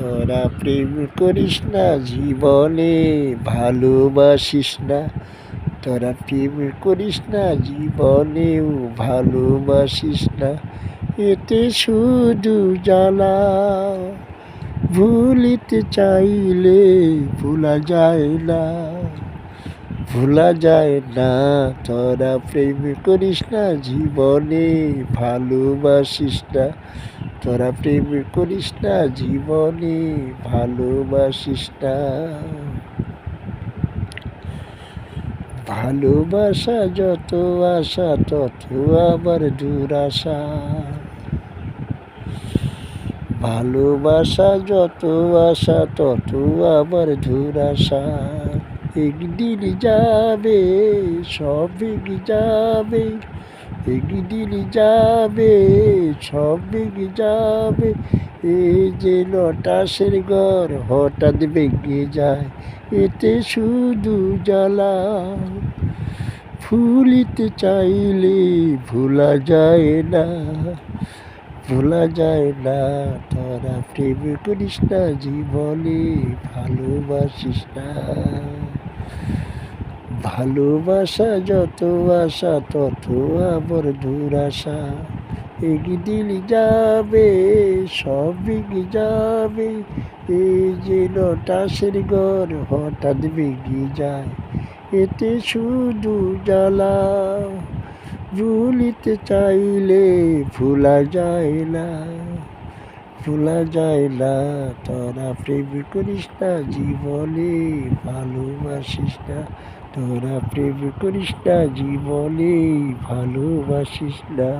তোরা প্রেম করিস না জীবনে ভালোবাসিস না, তোরা প্রেম করিস না জীবনেও ভালোবাসিস না, এতে শুধু জ্বালা। ভুলিতে চাইলে ভোলা যায় না, ভোলা যায় না। তোরা প্রেম করিস না জীবনে ভালোবাসিস না, তোরা প্রেম করিস না জীবনে ভালোবাসিস না। ভালোবাসা যত আশা তত আবার দুরাশা, ভালোবাসা যত আশা তত আবার দুরাশা। একদিন যাবে সব যাবে, একদিন যাবে সব যাবে। এই যে লটাসের ঘর হঠাৎ ভেঙে যায়, এতে শুধু জ্বালা। ভুলিতে চাইলে ভোলা যায় না, ভোলা যায় না। তোরা প্রেম করিস না জীবনে ভালোবাসিস না। ভালোবাসা যত আশা তত আবার দুরাশা। একদিন যাবে সব যাবে, এই যে লটাসের ঘর হঠাৎ ভেঙে যায়, এতে শুধু জ্বালা। ভুলিতে চাইলে ভোলা যায় না, ভোলা যায় না। তোরা প্রেম করিস না জীবনে ভালোবাসিস না, তোরা প্রেম করিস না জীবনে ভালোবাসিস না।